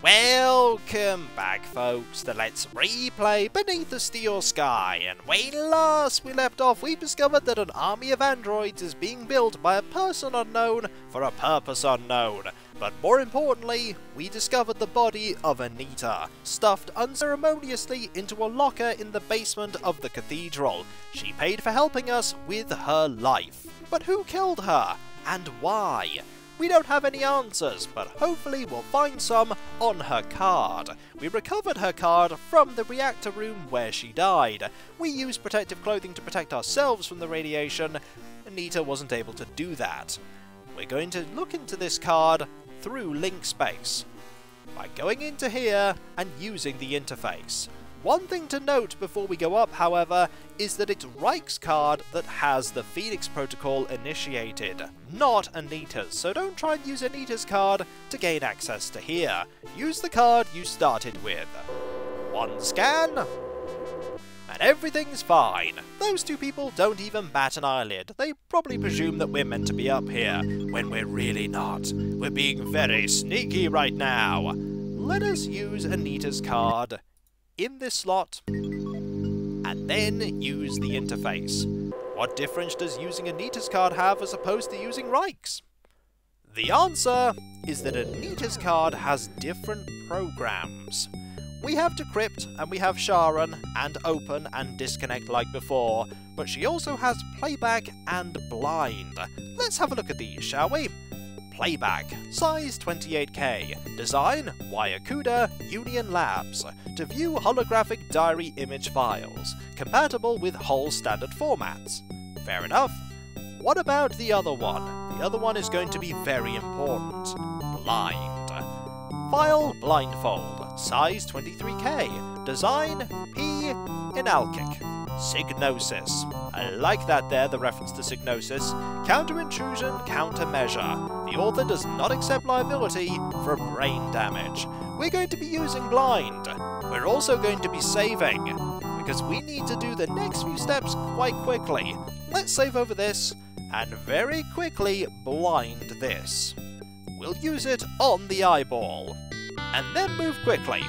Welcome back, folks, to Let's Replay Beneath the Steel Sky, and when last we left off, we discovered that an army of androids is being built by a person unknown for a purpose unknown. But more importantly, we discovered the body of Anita, stuffed unceremoniously into a locker in the basement of the cathedral. She paid for helping us with her life. But who killed her? And why? We don't have any answers, but hopefully we'll find some on her card. We recovered her card from the reactor room where she died. We used protective clothing to protect ourselves from the radiation. Anita wasn't able to do that. We're going to look into this card through link space by going into here and using the interface. One thing to note before we go up, however, is that it's Reich's card that has the Phoenix Protocol initiated, not Anita's, so don't try and use Anita's card to gain access to here. Use the card you started with. One scan, and everything's fine. Those two people don't even bat an eyelid. They probably presume that we're meant to be up here, when we're really not. We're being very sneaky right now. Let us use Anita's card in this slot, and then use the interface. What difference does using Anita's card have as opposed to using Reich's? The answer is that Anita's card has different programs. We have Decrypt, and we have Sharon, and Open, and Disconnect like before, but she also has Playback and Blind. Let's have a look at these, shall we? Playback, size 28K, design Wyakuda Union Labs, to view holographic diary image files, compatible with whole standard formats. Fair enough. What about the other one? The other one is going to be very important. Blind. File Blindfold, size 23K, design P. Inalkic. Signosis. I like that there, the reference to Signosis. Counter-intrusion, countermeasure. The author does not accept liability for brain damage. We're going to be using Blind. We're also going to be saving, because we need to do the next few steps quite quickly. Let's save over this, and very quickly blind this. We'll use it on the eyeball, and then move quickly.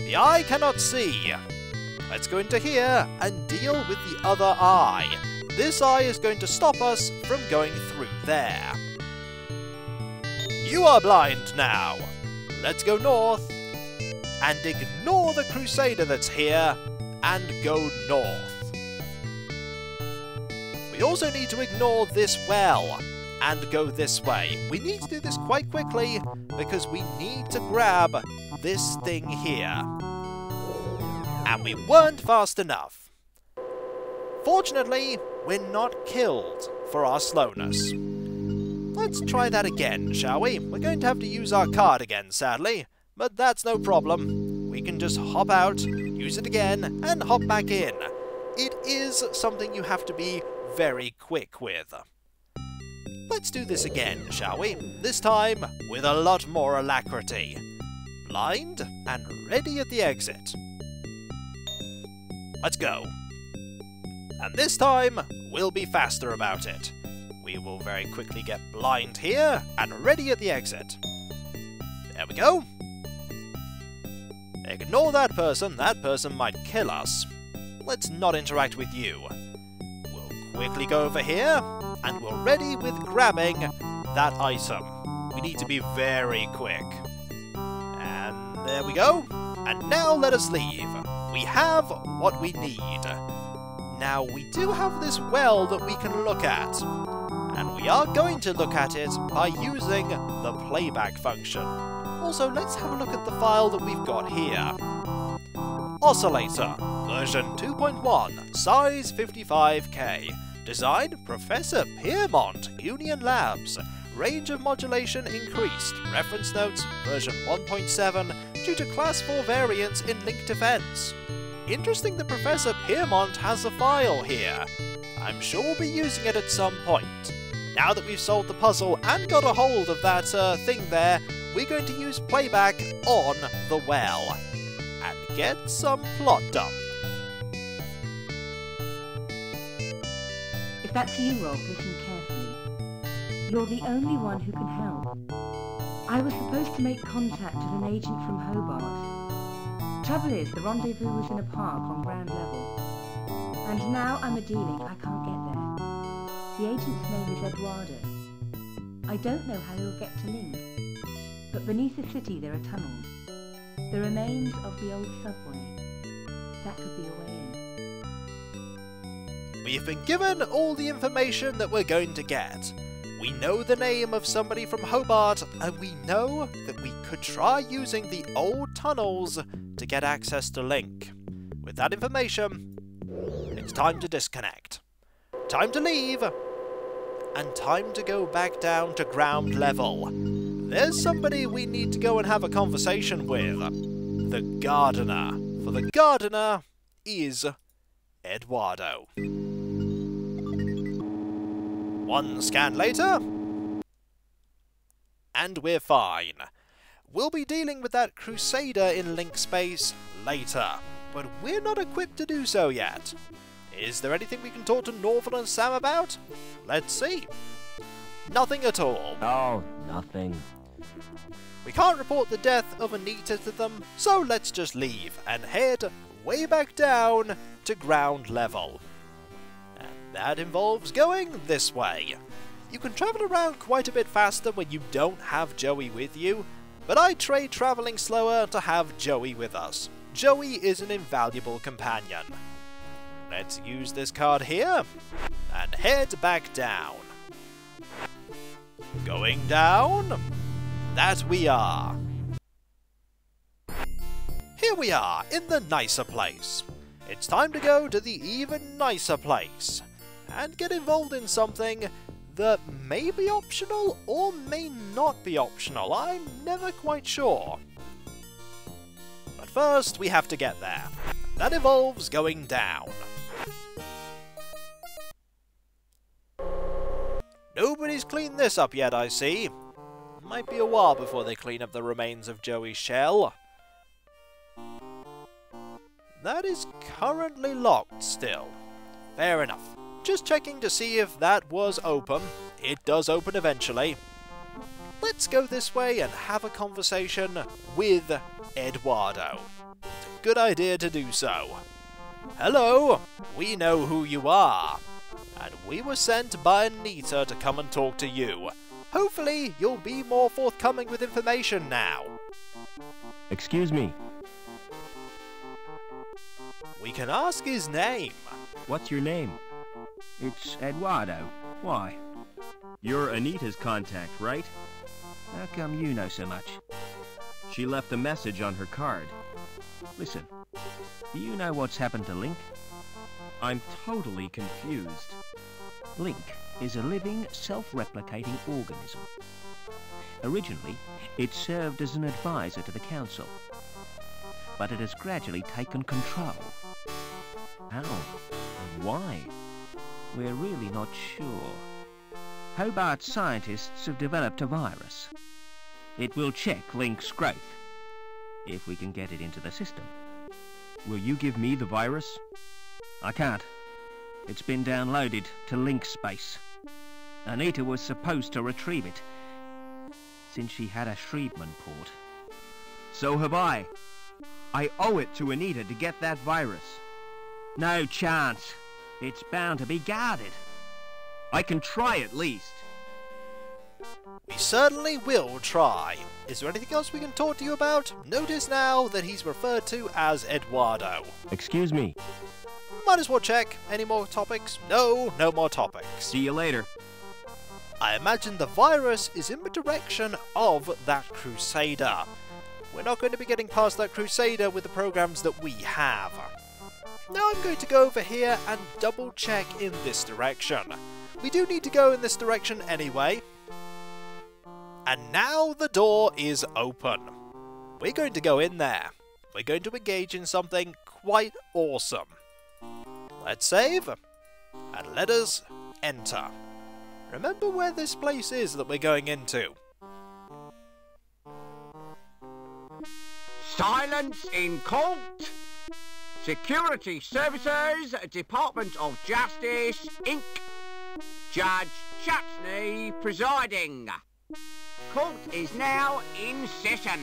The eye cannot see. Let's go into here and deal with the other eye. This eye is going to stop us from going through there. You are blind now. Let's go north and ignore the Crusader that's here and go north. We also need to ignore this well and go this way. We need to do this quite quickly because we need to grab this thing here. And we weren't fast enough. Fortunately, we're not killed for our slowness. Let's try that again, shall we? We're going to have to use our card again, sadly, but that's no problem. We can just hop out, use it again, and hop back in. It is something you have to be very quick with. Let's do this again, shall we? This time with a lot more alacrity. Blind and ready at the exit. Let's go. And this time, we'll be faster about it. We will very quickly get blind here, and ready at the exit. There we go. Ignore that person might kill us. Let's not interact with you. We'll quickly go over here, and we're ready with grabbing that item. We need to be very quick. And there we go. And now let us leave. We have what we need. Now, we do have this well that we can look at, and we are going to look at it by using the playback function. Also, let's have a look at the file that we've got here. Oscillator, version 2.1, size 55K, design Professor Piermont, Union Labs, range of modulation increased, reference notes, version 1.7, due to class 4 variants in link defense. Interesting that Professor Piermont has a file here. I'm sure we'll be using it at some point. Now that we've solved the puzzle and got a hold of that thing there, we're going to use playback on the well and get some plot done. If that's you, Rob, listen carefully. You're the only one who can help. I was supposed to make contact with an agent from Hobart. Trouble is, the rendezvous was in a park on ground level. And now I'm a D-Link, I can't get there. The agent's name is Eduardo. I don't know how he'll get to Link. But beneath the city there are tunnels. The remains of the old subway. That could be a way in. We've been given all the information that we're going to get. We know the name of somebody from Hobart, and we know that we could try using the old tunnels to get access to Link. With that information, it's time to disconnect. Time to leave. And time to go back down to ground level. There's somebody we need to go and have a conversation with. The gardener. For the gardener is Eduardo. One scan later, and we're fine. We'll be dealing with that Crusader in Link space later, but we're not equipped to do so yet. Is there anything we can talk to Northern and Sam about? Let's see. Nothing at all. Oh, nothing. We can't report the death of Anita to them, so let's just leave and head way back down to ground level. And that involves going this way. You can travel around quite a bit faster when you don't have Joey with you, but I trade travelling slower to have Joey with us. Joey is an invaluable companion. Let's use this card here and head back down. Going down. That we are. Here we are, in the nicer place. It's time to go to the even nicer place, and get involved in something that may be optional or may not be optional. I'm never quite sure. But first, we have to get there. That involves going down. Nobody's cleaned this up yet, I see. Might be a while before they clean up the remains of Joey's shell. That is currently locked still. Fair enough. Just checking to see if that was open. It does open eventually. Let's go this way and have a conversation with Eduardo. It's a good idea to do so. Hello, we know who you are. And we were sent by Anita to come and talk to you. Hopefully, you'll be more forthcoming with information now. Excuse me. We can ask his name. What's your name? It's Eduardo. Why? You're Anita's contact, right? How come you know so much? She left a message on her card. Listen, do you know what's happened to Link? I'm totally confused. Link is a living, self-replicating organism. Originally, it served as an advisor to the Council, but it has gradually taken control. How and why? We're really not sure. Hobart scientists have developed a virus. It will check Link's growth, if we can get it into the system. Will you give me the virus? I can't. It's been downloaded to Link space. Anita was supposed to retrieve it, since she had a Shriebman port. So have I. I owe it to Anita to get that virus. No chance. It's bound to be guarded. I can try at least. We certainly will try. Is there anything else we can talk to you about? Notice now that he's referred to as Eduardo. Excuse me. Might as well check. Any more topics? No, no more topics. See you later. I imagine the virus is in the direction of that Crusader. We're not going to be getting past that Crusader with the programs that we have. Now I'm going to go over here and double check in this direction. We do need to go in this direction anyway. And now the door is open. We're going to go in there. We're going to engage in something quite awesome. Let's save, and let us enter. Remember where this place is that we're going into. Silence in court! Security Services, Department of Justice, Inc. Judge Chatsney presiding. court is now in session.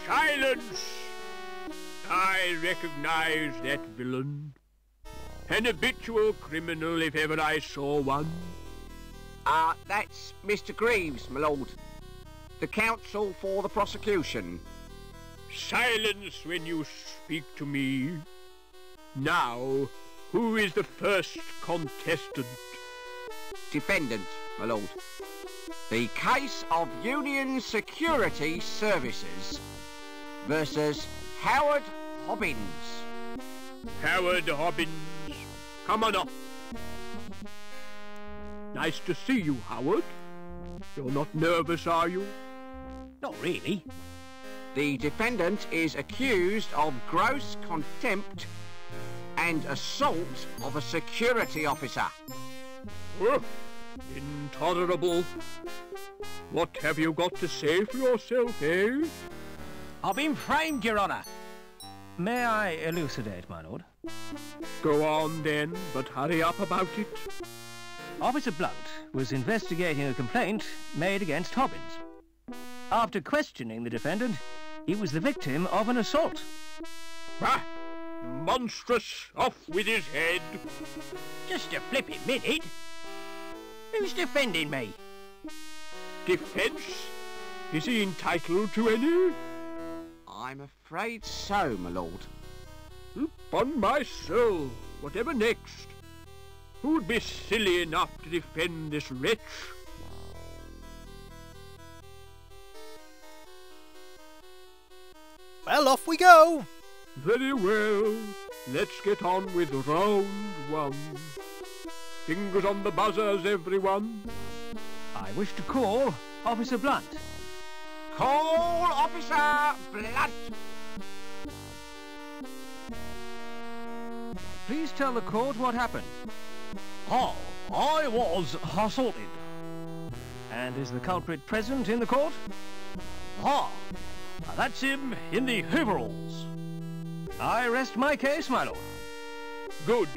Silence! I recognize that villain. An habitual criminal if ever I saw one. That's Mr. Greaves, my lord. The counsel for the prosecution. Silence when you speak to me. Now, who is the first contestant? Defendant, my lord. The case of Union Security Services versus Howard Hobbins. Howard Hobbins, come on up. Nice to see you, Howard. You're not nervous, are you? Not really. The defendant is accused of gross contempt and assault of a security officer. Oh, intolerable. What have you got to say for yourself, eh? I've been framed, Your Honour. May I elucidate, my lord? Go on then, but hurry up about it. Officer Blunt was investigating a complaint made against Hobbins. After questioning the defendant, he was the victim of an assault. Ah! Monstrous! Off with his head! Just a flipping minute. Who's defending me? Defence? Is he entitled to any? I'm afraid so, my lord. Upon my soul, whatever next? Who'd be silly enough to defend this wretch? Well, off we go! Very well. Let's get on with round one. Fingers on the buzzers, everyone. I wish to call Officer Blunt. Call Officer Blunt. Please tell the court what happened. I was assaulted. And is the culprit present in the court? That's him in the overalls. I rest my case, my lord. Good.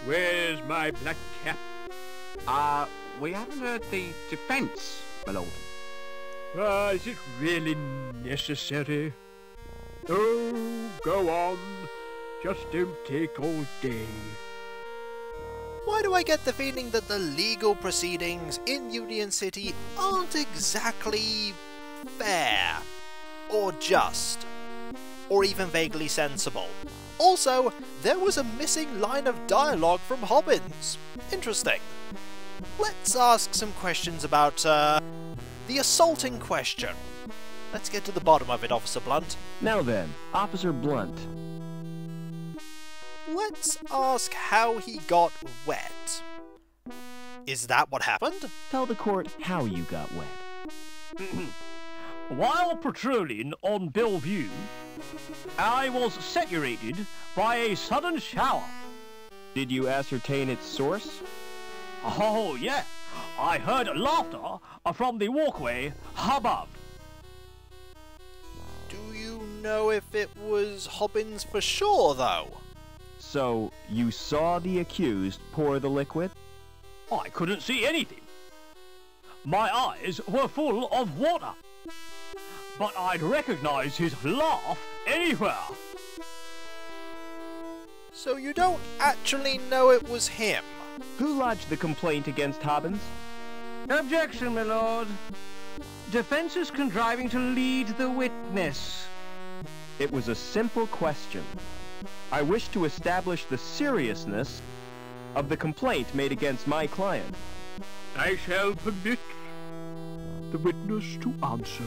Where's my black cap? We haven't heard the defence, my lord. Is it really necessary? Oh, go on. Just don't take all day. Why do I get the feeling that the legal proceedings in Union City aren't exactly fair, or just, or even vaguely sensible? Also, there was a missing line of dialogue from Hobbins. Interesting. Let's ask some questions about, the assaulting question. Let's get to the bottom of it, Officer Blunt. Now then, Officer Blunt. Let's ask how he got wet. Is that what happened? Tell the court how you got wet. While patrolling on Bellevue, I was saturated by a sudden shower. Did you ascertain its source? Oh, yeah. I heard laughter from the walkway above. Do you know if it was Hobbins for sure, though? So, you saw the accused pour the liquid? I couldn't see anything. My eyes were full of water. But I'd recognize his laugh anywhere. So you don't actually know it was him? Who lodged the complaint against Hobbins? Objection, my lord. Defense is contriving to lead the witness. It was a simple question. I wish to establish the seriousness of the complaint made against my client. I shall permit the witness to answer.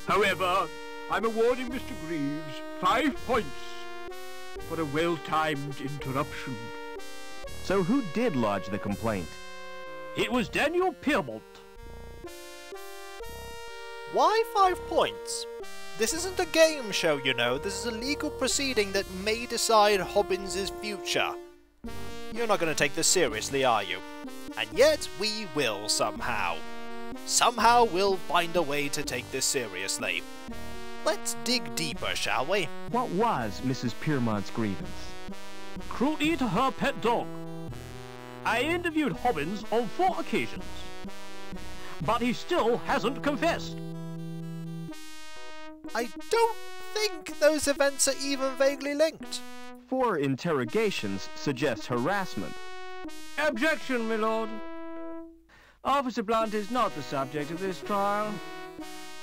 However, I'm awarding Mr. Greaves 5 points for a well-timed interruption. So who did lodge the complaint? It was Daniel Piermont. Why 5 points? This isn't a game show, you know. This is a legal proceeding that may decide Hobbins' future. You're not going to take this seriously, are you? And yet, we will somehow. Somehow we'll find a way to take this seriously. Let's dig deeper, shall we? What was Mrs. Piermont's grievance? Cruelty to her pet dog. I interviewed Hobbins on 4 occasions, but he still hasn't confessed. I don't think those events are even vaguely linked. 4 interrogations suggest harassment. Objection, my lord. Officer Blunt is not the subject of this trial.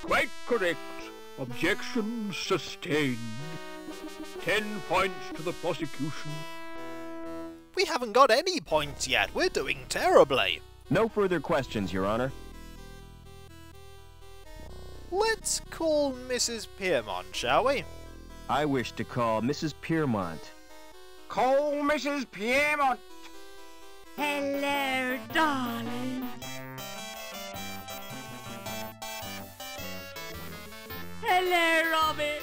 Quite correct. Objection sustained. 10 points to the prosecution. We haven't got any points yet. We're doing terribly. No further questions, Your Honor. Let's call Mrs. Piermont, shall we? I wish to call Mrs. Piermont. Call Mrs. Piermont. Hello, darling. Hello, Robbie.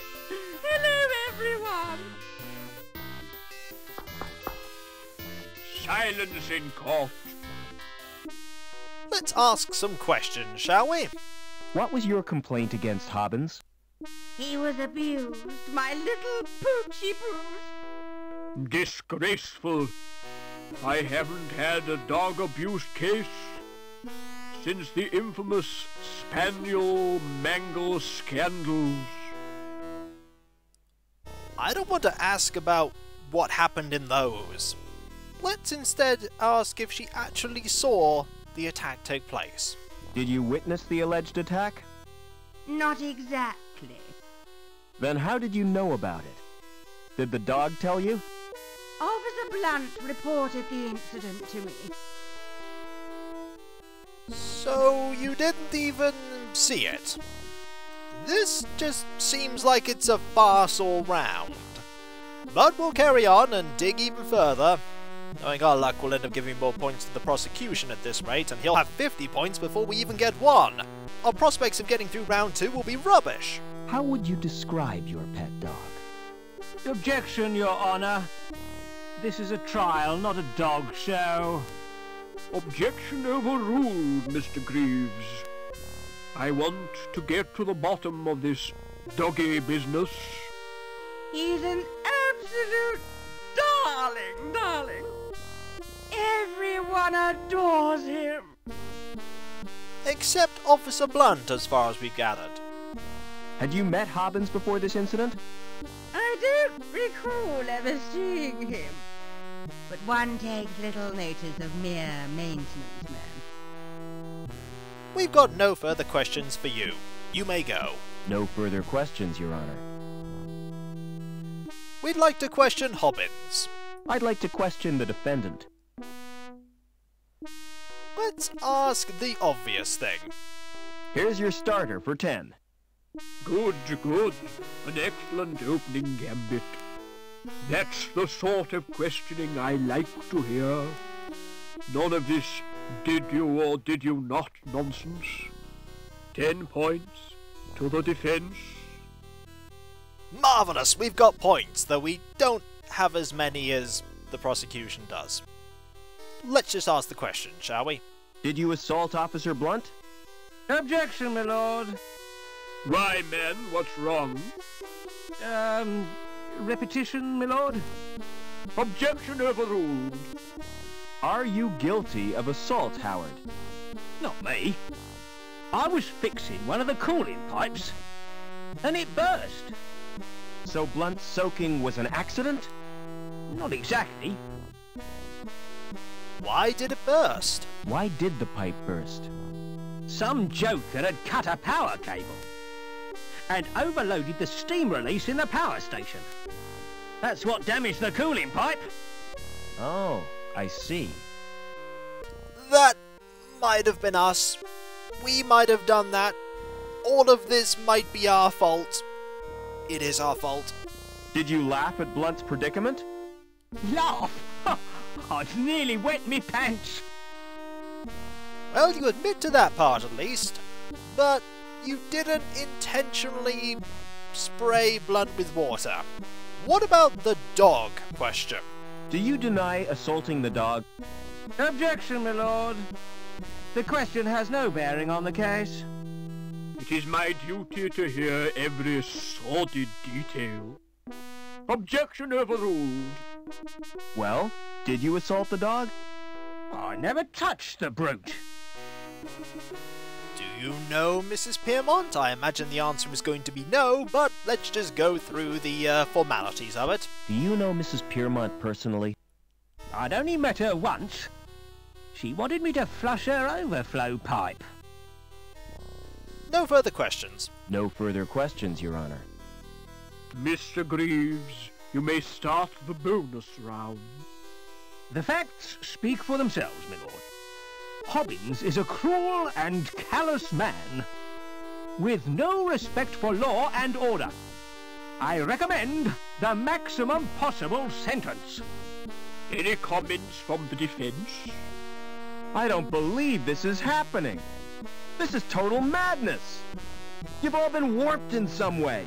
Hello, everyone. Silence in court. Let's ask some questions, shall we? What was your complaint against Hobbins? He was abused, my little poochie Bruce. Disgraceful. I haven't had a dog abuse case since the infamous Spaniel Mangle scandals. I don't want to ask about what happened in those. Let's instead ask if she actually saw the attack take place. Did you witness the alleged attack? Not exactly. Then how did you know about it? Did the dog tell you? Officer Blunt reported the incident to me. So you didn't even see it? This just seems like it's a farce all round. But we'll carry on and dig even further. Knowing our luck, we'll end up giving more points to the prosecution at this rate, and he'll have 50 points before we even get 1. Our prospects of getting through round 2 will be rubbish. How would you describe your pet dog? Objection, Your Honor. This is a trial, not a dog show. Objection overruled, Mr. Greaves. I want to get to the bottom of this doggy business. He's an absolute darling. Everyone adores him. Except Officer Blunt, as far as we've gathered. Had you met Hobbins before this incident? I don't recall ever seeing him. But one takes little notice of mere maintenance men. We've got no further questions for you. You may go. No further questions, Your Honor. We'd like to question Hobbins. I'd like to question the defendant. Let's ask the obvious thing. Here's your starter for 10. Good. An excellent opening gambit. That's the sort of questioning I like to hear. None of this did you or did you not nonsense. 10 points to the defense. Marvellous, we've got points, though we don't have as many as the prosecution does. Let's just ask the question, shall we? Did you assault Officer Blunt? Objection, my lord. Why, man, what's wrong? Repetition, my lord? Objection overruled. Are you guilty of assault, Howard? Not me. I was fixing one of the cooling pipes, and it burst. So Blunt's soaking was an accident? Not exactly. Why did it burst? Why did the pipe burst? Some joker had cut a power cable and overloaded the steam release in the power station. That's what damaged the cooling pipe. Oh, I see. That might have been us. We might have done that. All of this might be our fault. It is our fault. Did you laugh at Blunt's predicament? Laugh? I'd nearly wet me pants. Well, you admit to that part at least. But you didn't intentionally spray Blunt with water. What about the dog question? Do you deny assaulting the dog? Objection, my lord. The question has no bearing on the case. It is my duty to hear every sordid detail. Objection overruled. Well, did you assault the dog? I never touched the brute. Do you know Mrs. Piermont? I imagine the answer is going to be no, but let's just go through the formalities of it. Do you know Mrs. Piermont personally? I'd only met her once. She wanted me to flush her overflow pipe. No further questions. No further questions, Your Honor. Mr. Greaves, you may start the bonus round. The facts speak for themselves, my lord. Hobbins is a cruel and callous man, with no respect for law and order. I recommend the maximum possible sentence. Any comments from the defense? I don't believe this is happening. This is total madness. You've all been warped in some way.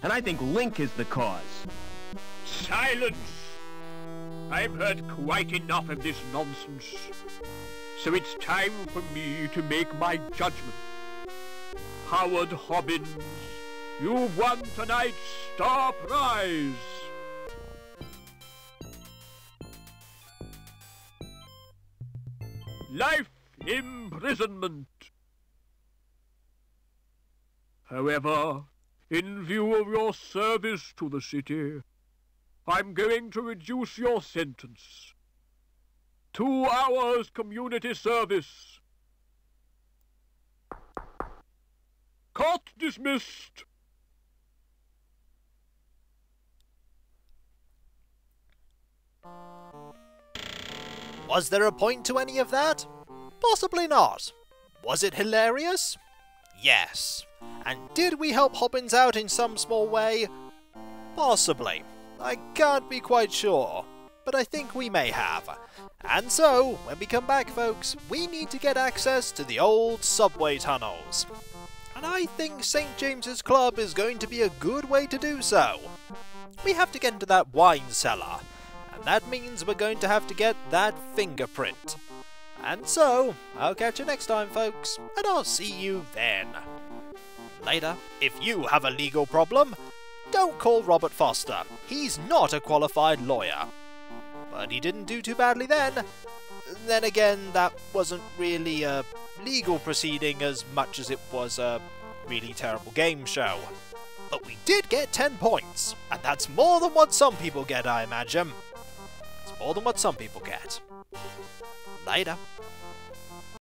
And I think Link is the cause. Silence! I've heard quite enough of this nonsense. So it's time for me to make my judgment. Howard Hobbins, you've won tonight's star prize. Life imprisonment. However, in view of your service to the city, I'm going to reduce your sentence. 2 hours community service. Court dismissed. Was there a point to any of that? Possibly not. Was it hilarious? Yes. And did we help Hobbins out in some small way? Possibly. I can't be quite sure, but I think we may have. And so, when we come back, folks, we need to get access to the old subway tunnels. And I think St. James's Club is going to be a good way to do so. We have to get into that wine cellar, and that means we're going to have to get that fingerprint. And so, I'll catch you next time, folks, and I'll see you then. Later, if you have a legal problem, don't call Robert Foster. He's not a qualified lawyer. But he didn't do too badly then. Then again, that wasn't really a legal proceeding as much as it was a really terrible game show. But we did get 10 points, and that's more than what some people get, I imagine. It's more than what some people get. Later.